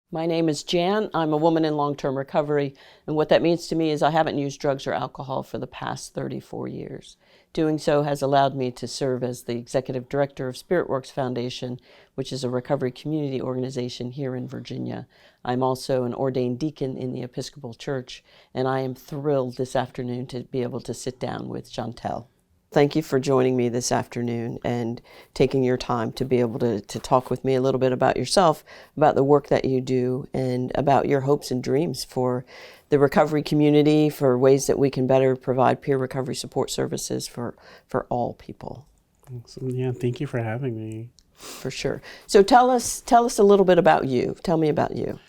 My name is Jan. I'm a woman in long-term recovery, and what that means to me is I haven't used drugs or alcohol for the past 34 years. Doing so has allowed me to serve as the executive director of SpiritWorks Foundation, which is a recovery community organization here in Virginia. I'm also an ordained deacon in the Episcopal Church, and I am thrilled this afternoon to be able to sit down with Shauntelle. Thank you for joining me this afternoon and taking your time to be able to talk with me a little bit about yourself, about the work that you do, and about your hopes and dreams for the recovery community, for ways that we can better provide peer recovery support services for all people. Awesome. Yeah, thank you for having me. For sure. So tell us a little bit about you. Tell me about you.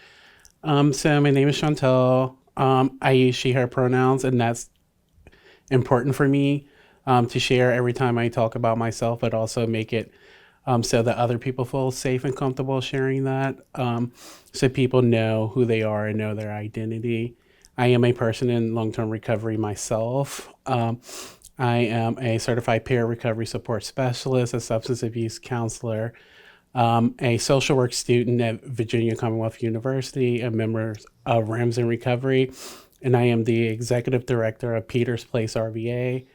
So my name is Shauntelle. I use she, her pronouns, and that's important for me. To share every time I talk about myself, but also make it so that other people feel safe and comfortable sharing that, so people know who they are and know their identity. I am a person in long-term recovery myself. I am a certified peer recovery support specialist, a substance abuse counselor, a social work student at Virginia Commonwealth University, a member of RAMS in Recovery, and I am the executive director of Peters Place RVA,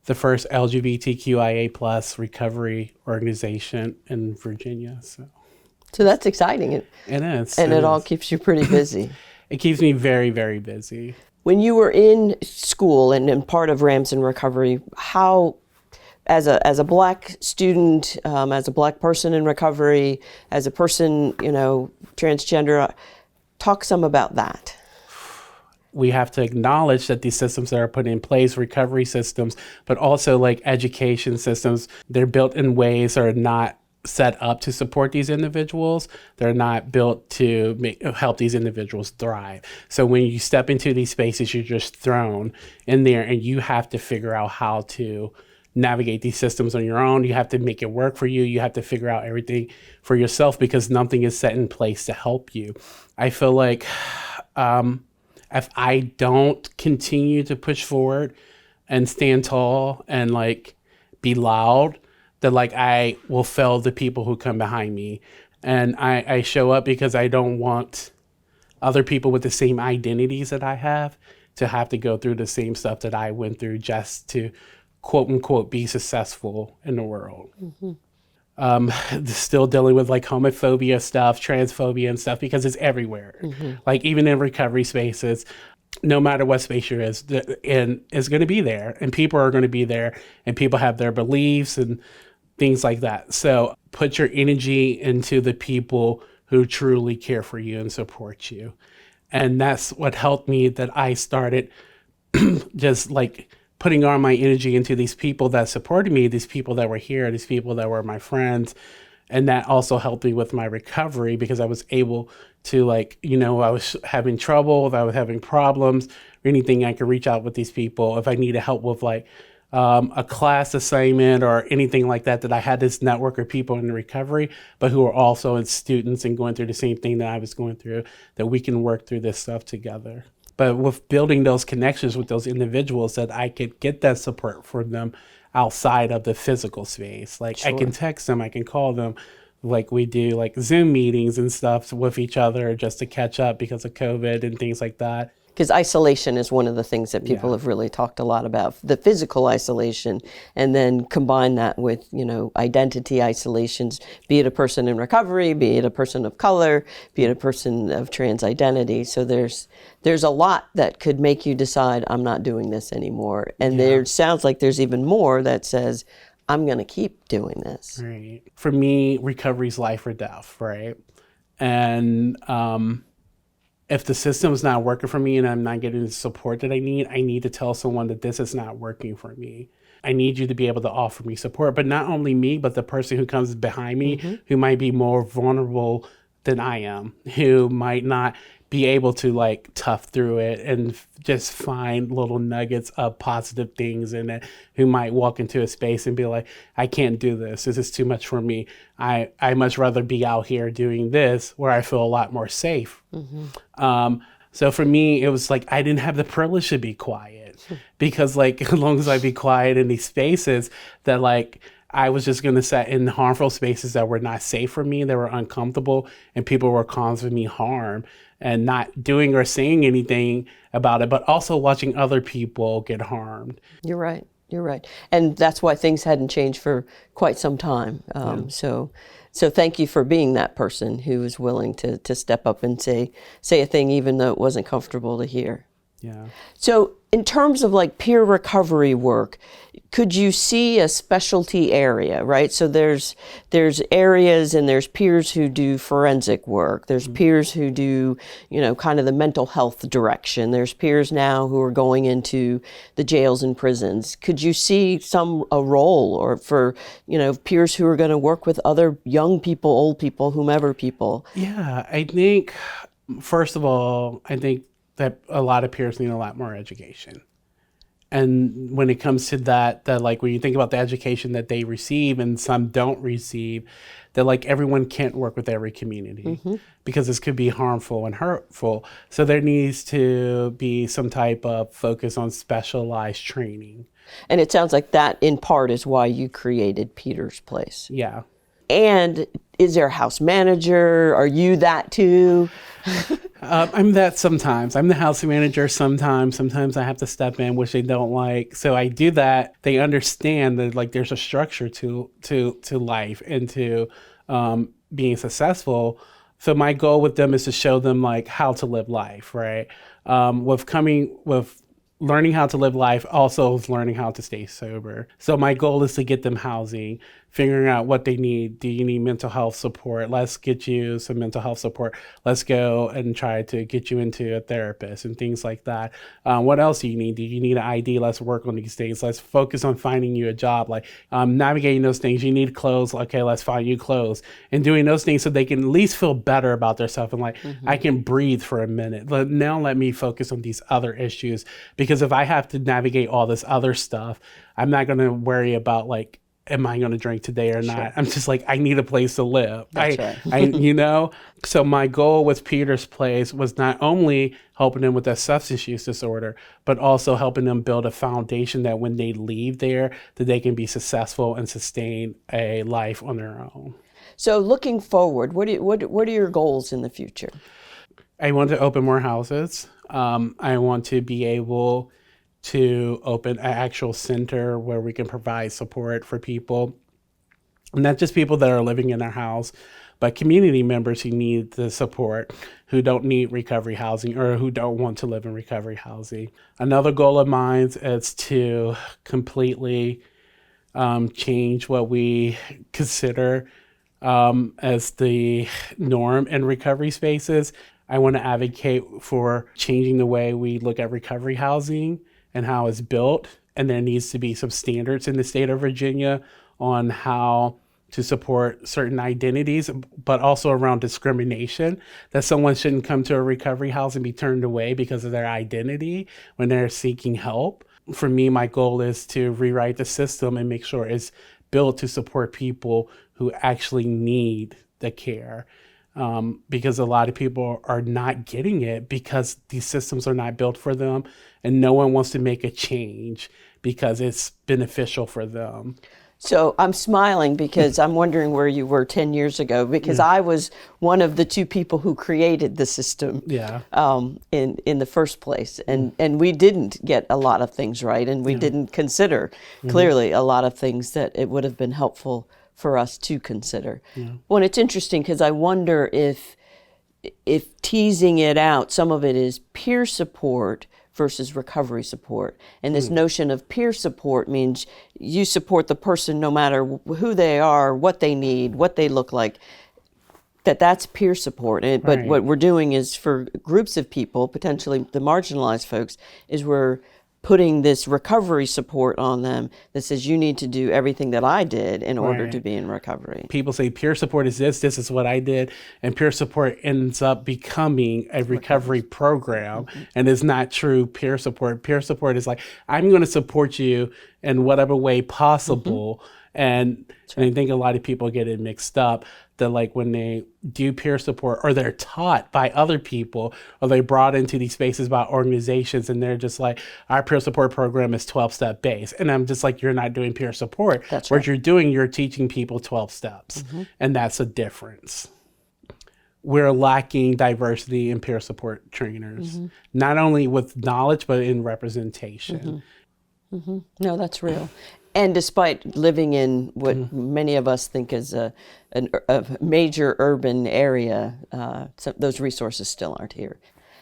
the first LGBTQIA plus recovery organization in Virginia. So that's exciting. It is. And it all keeps you pretty busy. It keeps me very, very busy. When you were in school and part of RAMS in Recovery, how, as a Black student, as a Black person in recovery, as a person, transgender, talk some about that. We have to acknowledge that these systems that are put in place, recovery systems, but also like education systems, they're built in ways that are not set up to support these individuals. They're not built to help these individuals thrive. So when you step into these spaces, you're just thrown in there and you have to figure out how to navigate these systems on your own. You have to make it work for you. You have to figure out everything for yourself because nothing is set in place to help you. I feel like, if I don't continue to push forward and stand tall and be loud, that I will fail the people who come behind me. And I show up because I don't want other people with the same identities that I have to have to go through the same stuff that I went through just to quote unquote be successful in the world. Mm-hmm. Still dealing with homophobia stuff, transphobia and stuff, because it's everywhere. Mm-hmm. Even in recovery spaces, no matter what space you're in, and it's going to be there and people are going to be there and people have their beliefs and things like that. So put your energy into the people who truly care for you and support you. And that's what helped me, that I started just putting all my energy into these people that supported me, these people that were here, these people that were my friends. And that also helped me with my recovery because I was able to I was having trouble, if I was having problems or anything, I could reach out with these people. If I needed help with a class assignment or anything like that, that I had this network of people in recovery, but who are also students and going through the same thing that I was going through, that we can work through this stuff together. But with building those connections with those individuals, that I could get that support from them outside of the physical space. Sure. I can text them, I can call them, we do Zoom meetings and stuff with each other just to catch up because of COVID and things like that. Because isolation is one of the things that people have really talked a lot about, the physical isolation, and then combine that with, identity isolations, be it a person in recovery, be it a person of color, be it a person of trans identity. So there's a lot that could make you decide, I'm not doing this anymore. And there sounds like there's even more that says, I'm going to keep doing this. Right. For me, recovery is life or death, right? And if the system is not working for me and I'm not getting the support that I need to tell someone that this is not working for me. I need you to be able to offer me support, but not only me, but the person who comes behind me, mm-hmm. who might be more vulnerable than I am, who might not be able to tough through it and just find little nuggets of positive things in it, who might walk into a space and be like, I can't do this. This is too much for me. I much rather be out here doing this where I feel a lot more safe. Mm-hmm. So for me, it was I didn't have the privilege to be quiet because as long as I be quiet in these spaces, that I was just going to sit in harmful spaces that were not safe for me, that were uncomfortable, and people were causing me harm and not doing or saying anything about it, but also watching other people get harmed. You're right. You're right. And that's why things hadn't changed for quite some time. So thank you for being that person who was willing to step up and say a thing even though it wasn't comfortable to hear. Yeah. So in terms of like peer recovery work, could you see a specialty area, right? So there's areas and there's peers who do forensic work. There's peers who do, kind of the mental health direction. There's peers now who are going into the jails and prisons. Could you see a role or for, peers who are going to work with other young people, old people, whomever people? Yeah, I think, first of all, that a lot of peers need a lot more education. And when it comes to that like when you think about the education that they receive and some don't receive, that like everyone can't work with every community because this could be harmful and hurtful. So there needs to be some type of focus on specialized training. And it sounds like that in part is why you created Peter's Place. Yeah. And is there a house manager? Are you that too? I'm that sometimes. I'm the house manager sometimes. Sometimes I have to step in, which they don't like. So I do that. They understand that like there's a structure to life and to being successful. So my goal with them is to show them like how to live life, right? With learning how to live life also is learning how to stay sober. So my goal is to get them housing, figuring out what they need. Do you need mental health support? Let's get you some mental health support. Let's go and try to get you into a therapist and things like that. What else do you need? Do you need an ID? Let's work on these things. Let's focus on finding you a job. Like navigating those things. You need clothes. Okay, let's find you clothes. And doing those things so they can at least feel better about themselves and like, I can breathe for a minute. Now let me focus on these other issues. Because if I have to navigate all this other stuff, I'm not going to worry about like, am I going to drink today or not? Sure. I'm just like, I need a place to live. That's right. So my goal with Peter's Place was not only helping them with that substance use disorder, but also helping them build a foundation that when they leave there, that they can be successful and sustain a life on their own. So looking forward, what are your goals in the future? I want to open more houses. I want to be able to open an actual center where we can provide support for people, not just people that are living in their house, but community members who need the support, who don't need recovery housing or who don't want to live in recovery housing. Another goal of mine is to completely change what we consider as the norm in recovery spaces. I want to advocate for changing the way we look at recovery housing and how it's built. And there needs to be some standards in the state of Virginia on how to support certain identities, but also around discrimination, that someone shouldn't come to a recovery house and be turned away because of their identity when they're seeking help. For me, my goal is to rewrite the system and make sure it's built to support people who actually need the care. Because a lot of people are not getting it because these systems are not built for them and no one wants to make a change because it's beneficial for them. So I'm smiling because I'm wondering where you were 10 years ago because I was one of the two people who created the system in the first place. And we didn't get a lot of things right and we didn't consider clearly a lot of things that it would have been helpful for us to consider. Well, it's interesting because I wonder if teasing it out, some of it is peer support versus recovery support. And this notion of peer support means you support the person no matter who they are, what they need, what they look like. That's peer support. But what we're doing is for groups of people, potentially the marginalized folks, is we're putting this recovery support on them that says you need to do everything that I did in order to be in recovery. People say peer support is this is what I did, and peer support ends up becoming a recovery program, and it's not true peer support. Peer support is like, I'm going to support you in whatever way possible, And I think a lot of people get it mixed up that like when they do peer support or they're taught by other people or they're brought into these spaces by organizations and they're just like, our peer support program is 12-step based. And I'm just like, you're not doing peer support. That's What right. you're doing, you're teaching people 12 steps. And that's a difference. We're lacking diversity in peer support trainers, not only with knowledge, but in representation. No, that's real. And despite living in what many of us think is a major urban area, those resources still aren't here.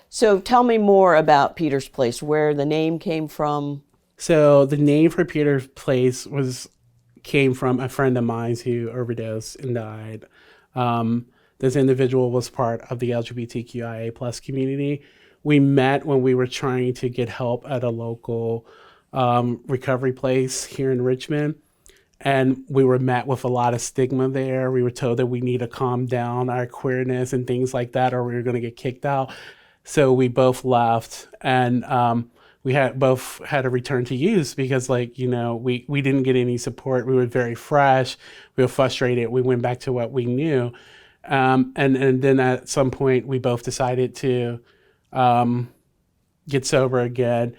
So tell me more about Peter's Place, where the name came from. So the name for Peter's Place came from a friend of mine who overdosed and died. This individual was part of the LGBTQIA plus community. We met when we were trying to get help at a local recovery place here in Richmond. And we were met with a lot of stigma there. We were told that we need to calm down our queerness and things like that, or we were going to get kicked out. So we both left, and we both had to return to use because, like, you know, we didn't get any support. We were very fresh. We were frustrated. We went back to what we knew. And then at some point, we both decided to get sober again.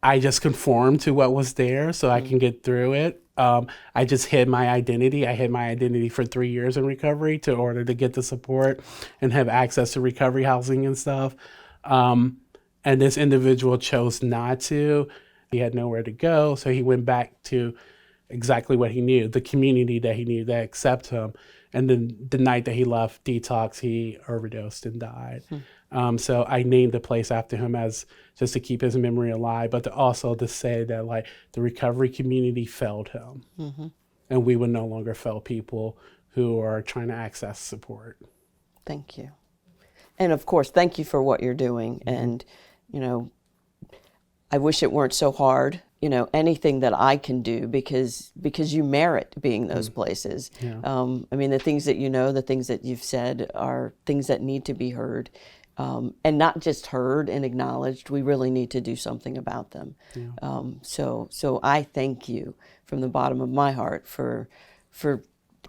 I just conformed to what was there so I can get through it. I just hid my identity. I hid my identity for 3 years in recovery in order to get the support and have access to recovery housing and stuff. And this individual chose not to. He had nowhere to go, so he went back to exactly what he knew, the community that he knew that accept him. And then the night that he left detox, he overdosed and died. So I named the place after him as just to keep his memory alive, but also to say that like the recovery community failed him, and we would no longer fail people who are trying to access support. Thank you. And of course, thank you for what you're doing. And, you know, I wish it weren't so hard. You know, anything that I can do because you merit being those places. Yeah. I mean, the things that you know, the things that you've said are things that need to be heard. And not just heard and acknowledged, we really need to do something about them. Yeah. So I thank you from the bottom of my heart for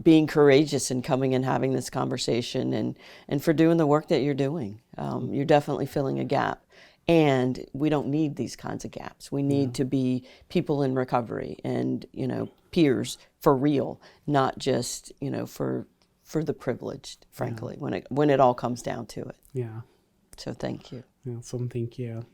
being courageous and coming and having this conversation and for doing the work that you're doing. You're definitely filling a gap. And we don't need these kinds of gaps. We need to be people in recovery and, you know, peers for real, not just, you know, for the privileged, frankly, when it all comes down to it. Yeah. So thank you. Yeah. So thank you.